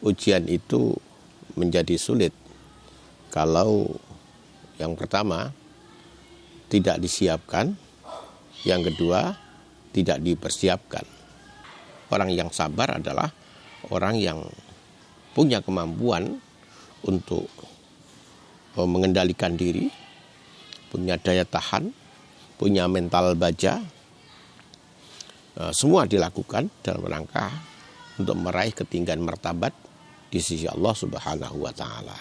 ujian itu menjadi sulit kalau yang pertama tidak disiapkan, yang kedua tidak dipersiapkan. Orang yang sabar adalah orang yang punya kemampuan untuk mengendalikan diri, punya daya tahan, punya mental baja. Semua dilakukan dalam rangka untuk meraih ketinggian martabat di sisi Allah Subhanahu wa Ta'ala.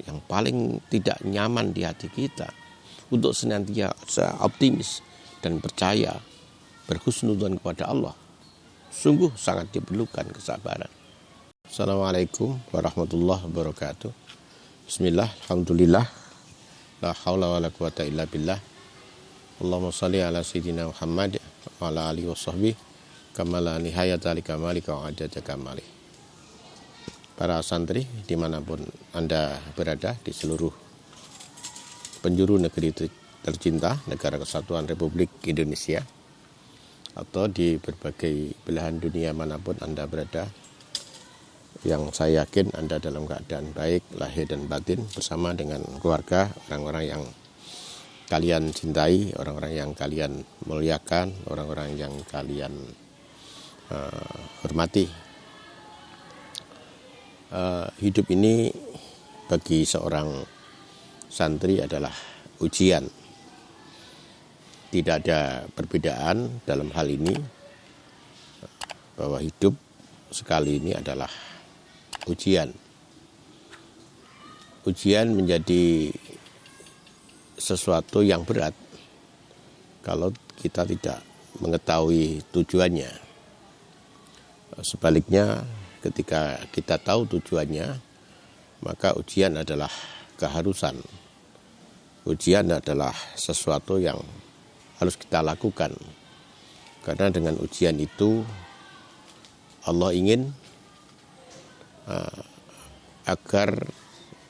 Yang paling tidak nyaman di hati kita untuk senantiasa optimis dan percaya, berhusnudzon kepada Allah, sungguh sangat diperlukan kesabaran. Assalamualaikum warahmatullahi wabarakatuh. Bismillah, alhamdulillah, la haula wa la quwata illa billah. Allahumma salli ala sayyidina Muhammad wa ala alihi wa sahbihi kama la nihayata li kamalika wa adada kamali. Para santri dimanapun Anda berada di seluruh penjuru negeri tercinta, Negara Kesatuan Republik Indonesia, atau di berbagai belahan dunia manapun Anda berada, yang saya yakin Anda dalam keadaan baik lahir dan batin bersama dengan keluarga, orang-orang yang kalian cintai, orang-orang yang kalian muliakan, orang-orang yang kalian hormati. Hidup ini bagi seorang santri adalah ujian. Tidak ada perbedaan dalam hal ini, bahwa hidup sekali ini adalah ujian. Ujian menjadi sesuatu yang berat kalau kita tidak mengetahui tujuannya. Sebaliknya, ketika kita tahu tujuannya, maka ujian adalah keharusan. Ujian adalah sesuatu yang harus kita lakukan. Karena dengan ujian itu Allah ingin agar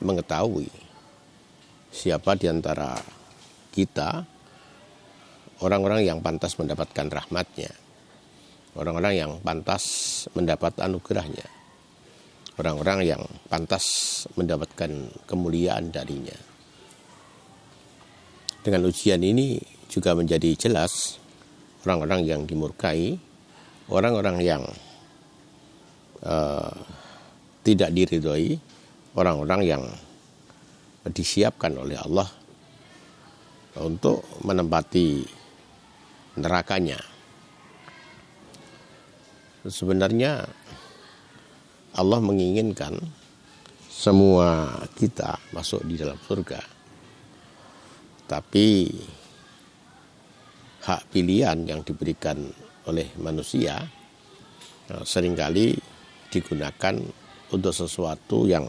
mengetahui siapa di antara kita orang-orang yang pantas mendapatkan rahmatnya, orang-orang yang pantas mendapat anugerahnya, orang-orang yang pantas mendapatkan kemuliaan darinya. Dengan ujian ini juga menjadi jelas orang-orang yang dimurkai, orang-orang yang tidak diridhoi, orang-orang yang disiapkan oleh Allah untuk menempati nerakanya. Sebenarnya Allah menginginkan semua kita masuk di dalam surga. Tapi hak pilihan yang diberikan oleh manusia seringkali digunakan untuk sesuatu yang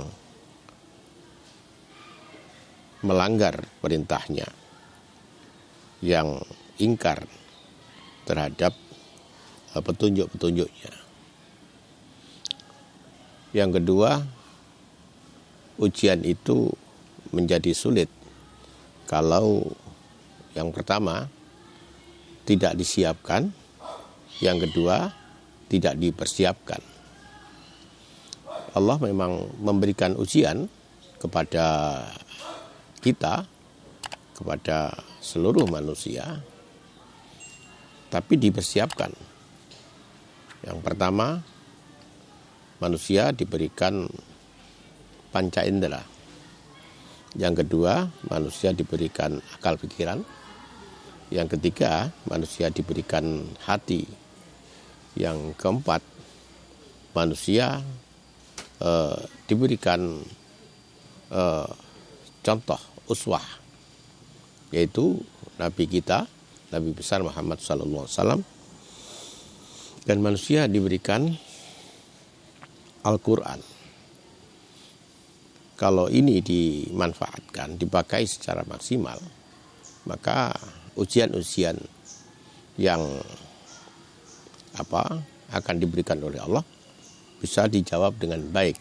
melanggar perintahnya, yang ingkar terhadap petunjuk-petunjuknya. Yang kedua, ujian itu menjadi sulit kalau yang pertama tidak disiapkan, yang kedua tidak dipersiapkan. Allah memang memberikan ujian kepada kita, kepada seluruh manusia, tapi dipersiapkan. Yang pertama, manusia diberikan panca indera. Yang kedua, manusia diberikan akal pikiran. Yang ketiga, manusia diberikan hati. Yang keempat, manusia diberikan contoh uswah, yaitu Nabi kita, Nabi besar Muhammad SAW, dan manusia diberikan Al-Quran. Kalau ini dimanfaatkan, dipakai secara maksimal, maka ujian-ujian yang akan diberikan oleh Allah bisa dijawab dengan baik.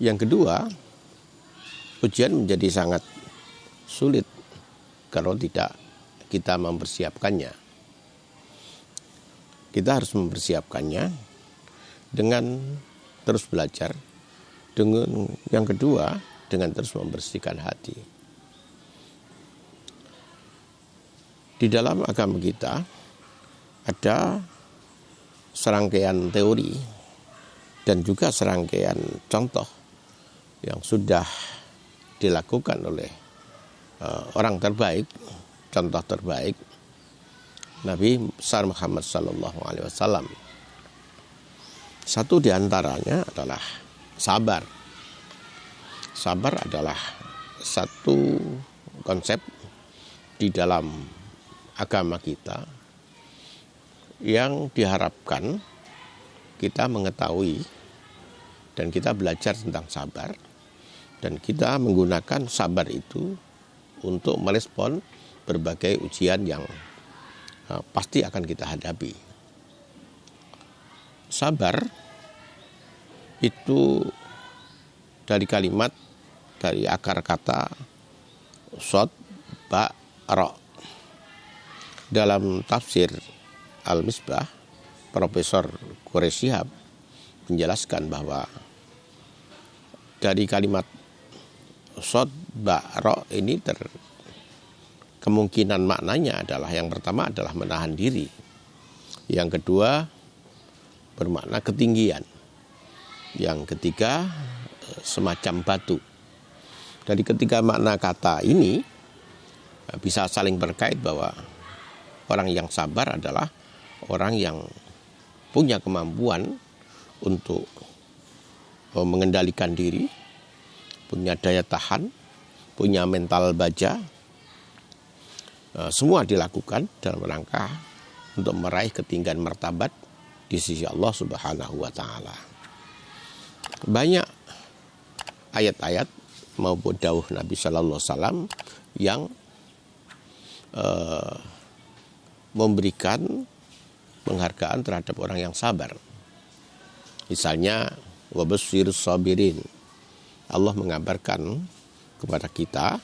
Yang kedua, ujian menjadi sangat sulit kalau tidak kita mempersiapkannya. Kita harus mempersiapkannya dengan terus belajar. Dengan yang kedua, dengan terus membersihkan hati. Di dalam agama kita ada serangkaian teori dan juga serangkaian contoh yang sudah dilakukan oleh orang terbaik, contoh terbaik Nabi besar Muhammad SAW. Satu di antaranya adalah sabar. Sabar adalah satu konsep di dalam agama kita yang diharapkan kita mengetahui dan kita belajar tentang sabar, dan kita menggunakan sabar itu untuk merespon berbagai ujian yang pasti akan kita hadapi. Sabar itu dari kalimat, dari akar kata sod, ba, ro. Dalam tafsir Al-Misbah, Profesor Quraish Shihab menjelaskan bahwa dari kalimat sod, ba, ro ini kemungkinan maknanya adalah, yang pertama adalah menahan diri, yang kedua bermakna ketinggian, yang ketiga semacam batu. Dari ketiga makna kata ini bisa saling berkait bahwa orang yang sabar adalah orang yang punya kemampuan untuk mengendalikan diri, punya daya tahan, punya mental baja. Semua dilakukan dalam rangka untuk meraih ketinggian martabat di sisi Allah Subhanahu wa Ta'ala. Banyak ayat-ayat maupun dawuh Nabi Sallallahu Alaihi Wasallam yang memberikan penghargaan terhadap orang yang sabar. Misalnya, wabashir sabirin. Allah mengabarkan kepada kita,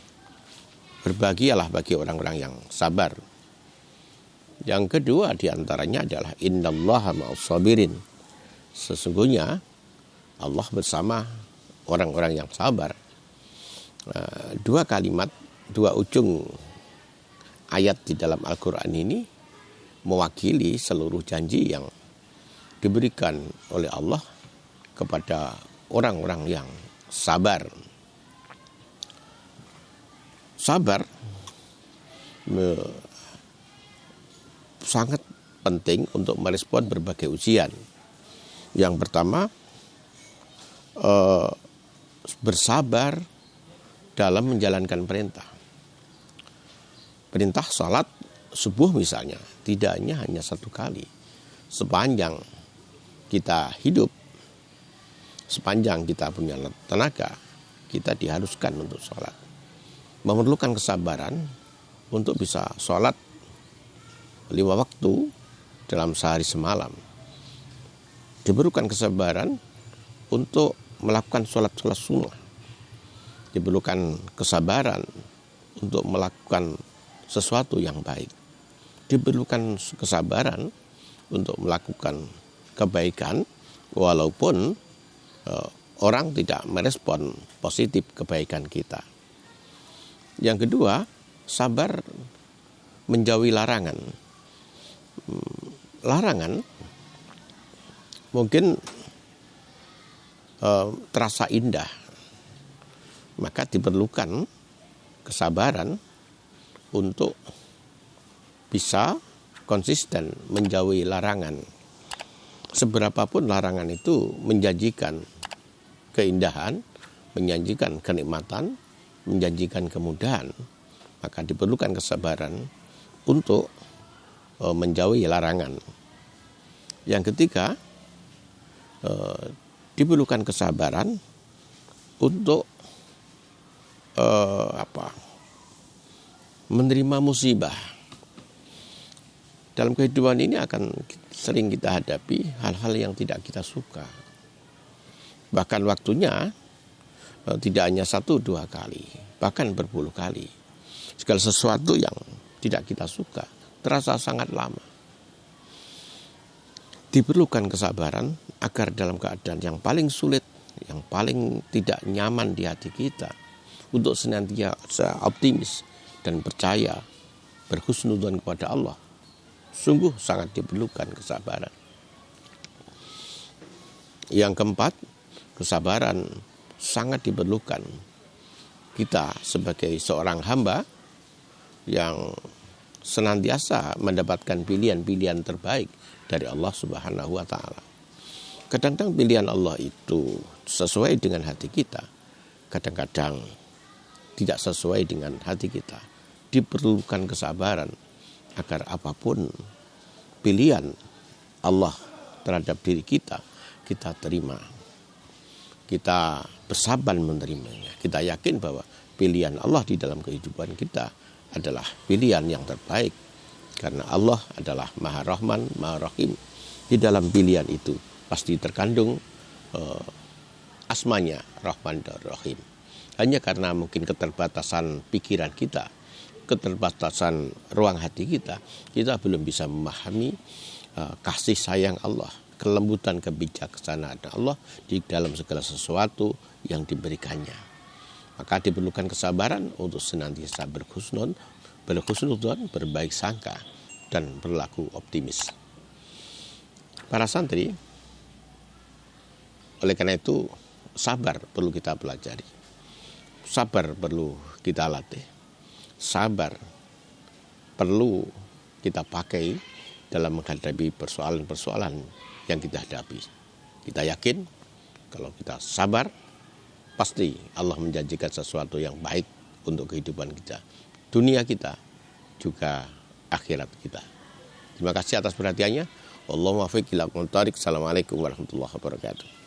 berbahagialah bagi orang-orang yang sabar. Yang kedua diantaranya adalah innallaha ma'as sabirin. Sesungguhnya Allah bersama orang-orang yang sabar. Dua kalimat, dua ujung ayat di dalam Al-Quran ini mewakili seluruh janji yang diberikan oleh Allah kepada orang-orang yang sabar. Sabar sangat penting untuk merespon berbagai ujian. Yang pertama, bersabar dalam menjalankan perintah. Perintah salat subuh misalnya, tidak hanya satu kali. Sepanjang kita hidup, sepanjang kita punya tenaga, kita diharuskan untuk salat. Memerlukan kesabaran untuk bisa salat 5 waktu dalam sehari semalam. Diperlukan kesabaran untuk melakukan sholat-sholat sunnah. Diperlukan kesabaran untuk melakukan sesuatu yang baik. Diperlukan kesabaran untuk melakukan kebaikan walaupun orang tidak merespon positif kebaikan kita. Yang kedua, sabar menjauhi larangan. Larangan mungkin terasa indah, maka diperlukan kesabaran untuk bisa konsisten menjauhi larangan. Seberapapun larangan itu menjanjikan keindahan, menjanjikan kenikmatan, menjanjikan kemudahan, maka diperlukan kesabaran untuk menjauhi larangan. Yang ketiga, diperlukan kesabaran untuk menerima musibah. Dalam kehidupan ini akan sering kita hadapi hal-hal yang tidak kita suka. Bahkan waktunya tidak hanya 1-2 kali, bahkan berpuluh kali. Segala sesuatu yang tidak kita suka terasa sangat lama. Diperlukan kesabaran agar dalam keadaan yang paling sulit, yang paling tidak nyaman di hati kita, untuk senantiasa optimis dan percaya, berhusnudzon kepada Allah. Sungguh sangat diperlukan kesabaran. Yang keempat, kesabaran sangat diperlukan kita sebagai seorang hamba yang senantiasa mendapatkan pilihan-pilihan terbaik dari Allah Subhanahu wa Ta'ala. Kadang-kadang pilihan Allah itu sesuai dengan hati kita, kadang-kadang tidak sesuai dengan hati kita. Diperlukan kesabaran agar apapun pilihan Allah terhadap diri kita, kita terima. Kita bersabar menerimanya. Kita yakin bahwa pilihan Allah di dalam kehidupan kita adalah pilihan yang terbaik. Karena Allah adalah Maha Rahman, Maha Rahim. Di dalam pilihan itu pasti terkandung asmanya Rahman dan Rahim. Hanya karena mungkin keterbatasan pikiran kita, keterbatasan ruang hati kita, kita belum bisa memahami kasih sayang Allah, kelembutan kebijaksanaan Allah di dalam segala sesuatu yang diberikannya. Maka diperlukan kesabaran untuk senantiasa berhusnudzon, berbaik sangka, dan berlaku optimis. Para santri, oleh karena itu sabar perlu kita pelajari, sabar perlu kita latih, sabar perlu kita pakai dalam menghadapi persoalan-persoalan yang kita hadapi. Kita yakin kalau kita sabar, pasti Allah menjanjikan sesuatu yang baik untuk kehidupan kita, dunia kita, juga akhirat kita. Terima kasih atas perhatiannya. Allahumma fiq ila qul tariq. Assalamualaikum warahmatullahi wabarakatuh.